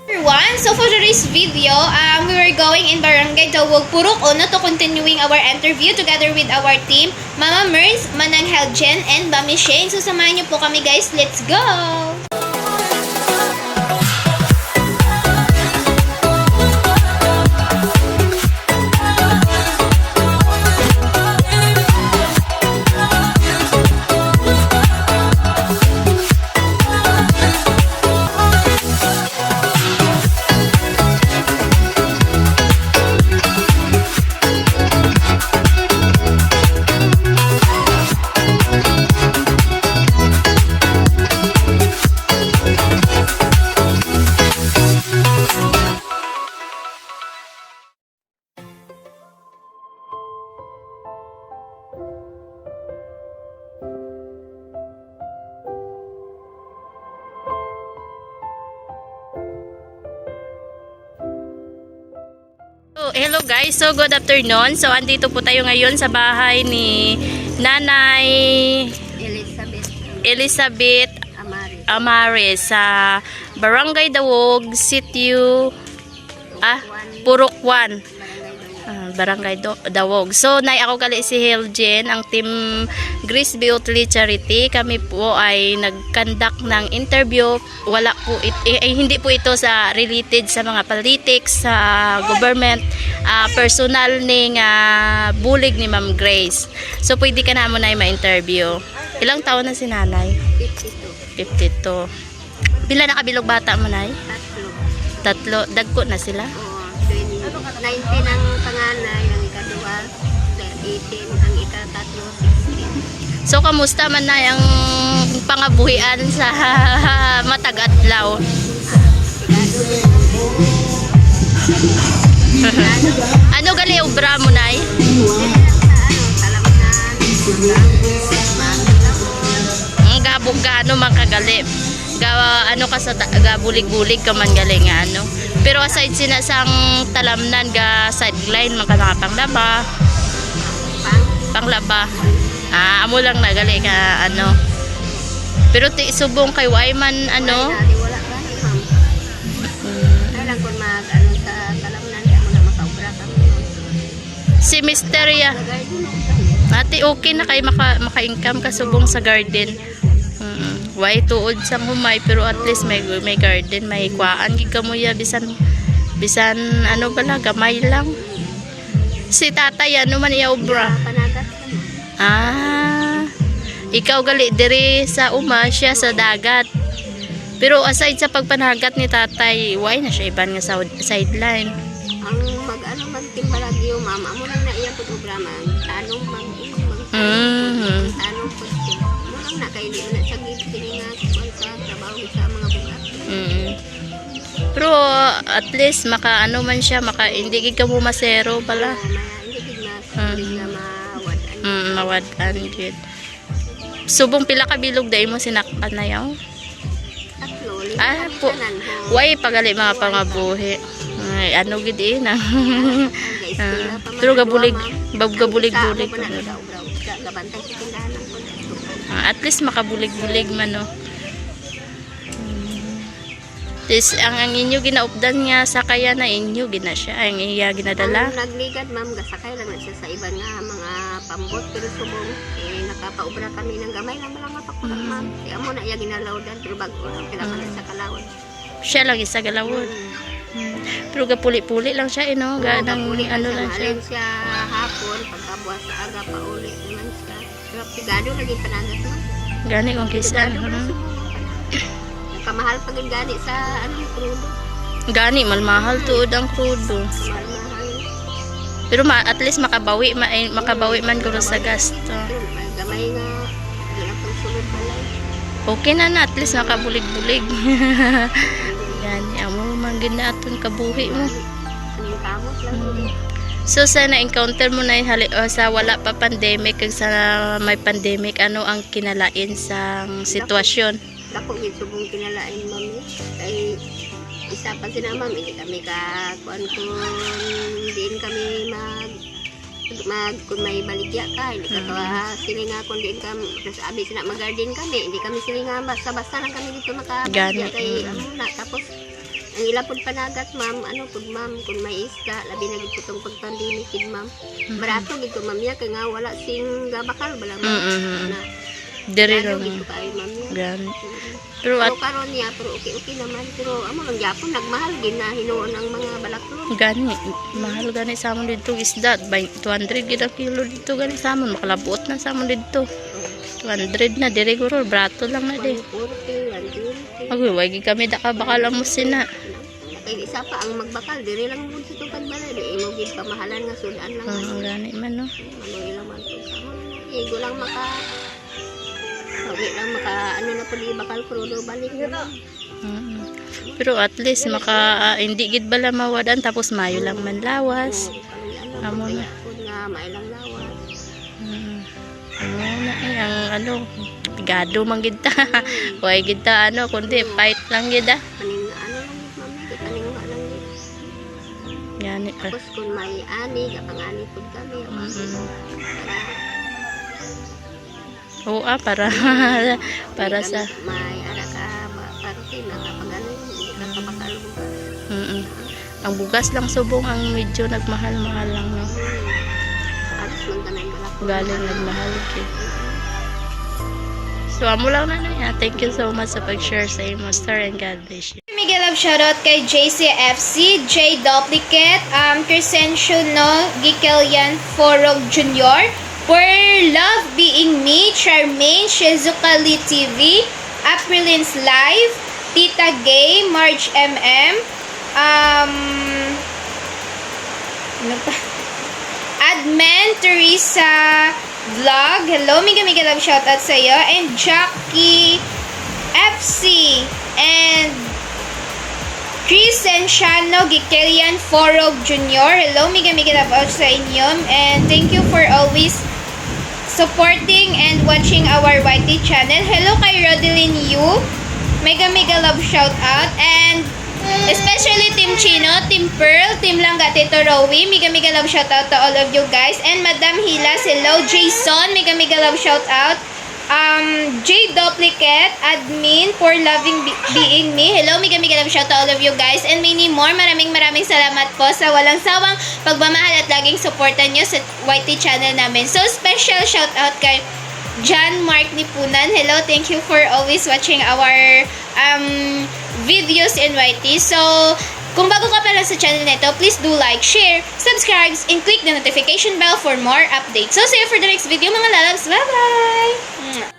Everyone, so for today's video, we were going in Barangay Dawog, Purok Uno to continuing our interview together with our team, Mama Merz, Manang Heljen, and Mami Shane. So samahan niyo po kami guys, let's go! Hello guys, so good afternoon. So andito po tayo ngayon sa bahay ni Nanay Elizabeth Amares sa Barangay Dawog, Sitio Purok 1. Barangay Dawog. So, ako gali si Heljen, ang team Grace Beauty Charity. Kami po ay nag-conduct ng interview. Wala po hindi po ito sa related sa mga politics, sa government, personal ning bulig ni Ma'am Grace. So, pwede ka na mo na ma-interview. Ilang taon na si Nanay? 52. Pila nakabilog bata mo, Nay? Tatlo. Dagko na sila? 19 ang panganay, ang ika-2, 18 ang ika-3, 16. So, kamusta man na yung pangabuhian sa Matagatlaw? Ano gali obra mo, Nay? Ang gabog gaano man kagali. Ano ka sa bulig-bulig ka man galing ano. Pero aside sinasang talamnan ga sideline man ka panglaba. Panglaba. Amo lang nagali ka ano. Pero ti subong kay Wyman ano. Wala ka ni ma'am. Kailan ko mag-ano sa talamnan kaya mo na makaubra kami. Si Misteria. Ati okay na kay maka-income ka subong sa garden. Why tuod sa humay pero at least may garden, may kuan gid kamo ya bisan ano bala gamay lang. Si tatay ano man iya obra? Panagat. Ikaw gali diri sa uma siya sa dagat. Pero aside sa pagpanagat ni tatay, why na siya iban nga sa sideline? Ang mag-ano magtimbalagyo mama mo lang na iya pud obra man. Tanong tanong pud siya. Mo lang na kay di na sa gid sa trabaho sa mga bugat. Pero at least maka ano man siya, hindi gid ka mo masero pala. Hindi gid na Mawadan gid. Subong pila ka bilog dai mo sinakpan na yaw? Tatlo. Why pagali mga pangabuhi. Ay, ano gid na. Pero gabulig bulig. At least makabulig-bulig man no. Tis ang inyo ginaupdan nga sa kaya na inyo gina siya ang iya ginadala. Ang nagligad ma'am gasakay lang na siya sa iba nga mga pambot pero subong nakapaubra kami ng gamay lang nga pakulang ma'am. Kaya mo na iya ginalawdan pero bago lang pila man sa kalawon. Siya lang isa galawon. Pero gapuli-puli lang siya no, ganang ano lang siya. Alin siya hapon pagkabuas sa aga pa uli naman siya. Pero sigado lagi panagat mo. Gani kung kisa. Kamahal pag gani sa krudo. Gani malmahal tuod ang krudo. Pero at least makabawi man kuno sa gasto. Gamay nga wala pang sulod balay. Okay na at least nakabulig-bulig. Gani amo man gid na aton kabuhi mo. Kamot lang. So sa na-encounter mo na sa wala pa pandemic kag sa may pandemic, ano ang kinalain sa sitwasyon? Dako gid subong kinalain mami. Kay isa pa sina ma'am, hindi kami kuan kung diin kami kung may baligya ka, hindi ka silinga kung diin ka, sabi sina mag-garden kami, hindi kami silinga, basta-basta lang kami dito makabaligya kay ano na, tapos Ang ilapod panagat, ma'am, ano pud ma'am, kung may isda, labi na giputong pagpandemic kid ma'am. Barato gid ko ma'am ya kay nga wala sing gabakal bala ma'am. Na Diri ano lang. gid ko kay ma'am ya. Gani. Pero at Pero karon niya, pero okay naman. Pero amo lang gyapon nagmahal gid na hinuon ang mga balaklon. gani, mahal gani sa amon dito isda. 200 gid ang kilo dito gani sa amon. Makalabuot na sa amon dito. 200 na, diri guro, brato lang na di. 140, 120. Magwagi kami da ka bakal mo sina. Kay isa pa ang magbakal, diri lang mo sa tugad balay. Di mo gid pamahalan nga sudan lang. Gani man no. Ano ilang man to sa mo. Igo lang maka Wagi lang maka ano na pud bakal krudo balik na. Mm. Pero at least hindi gid bala mawadan tapos mayo lang man lawas. Amo na. Kung nga mailang lawas. Amo na ang ano, gado man gid ta. Way gid ta ano kundi fight lang gid ah. Kaning ano lang gid mami, kaning lang gid. Gani pa. Tapos kung may ani, kapang ani pud kami. Oo para para sa may ara ka parte na kapag ano, hindi ka kapakalo. Ang bugas lang subong ang medyo nagmahal-mahal lang no. Alas lang ka na yung balak. Galing nagmahal kid. So amo lang na ya. Thank you so much sa pag-share sa imo star and God bless you. Miguel of shoutout kay JCFC, J Duplicate, Crescencio No, Gikelian Forog Jr., For Love Being Me, Charmaine, Shizukali TV, Aprilins Live, Tita Gay, Marge MM, ano pa? Admin, Teresa Vlog, hello, Mega love shoutout sa iyo, and Jackie FC, and Chris Enciano, Gikelian Forog Jr. Hello, Mega love out sa inyo, and thank you for always supporting and watching our YT channel. Hello kay Rodeline Yu, Mega love shout out, and especially Team Chino, Team Pearl, Team Langga, Tito Rowie, Mega love shout out to all of you guys, and Madam Hilas, hello, Jason, Mega love shout out, J Duplicate, Admin, For Loving Being Me, hello, Mega love shout out to all of you guys, and many more. Maraming salamat po sa walang sawang pagmamahal at laging supportan nyo sa YT channel namin. So special shout out kay John Mark Nipunan. Hello, thank you for always watching our videos in YT. So, kung bago ka pa lang sa channel nito, please do like, share, subscribe, and click the notification bell for more updates. So, see you for the next video mga lalabs. Bye-bye!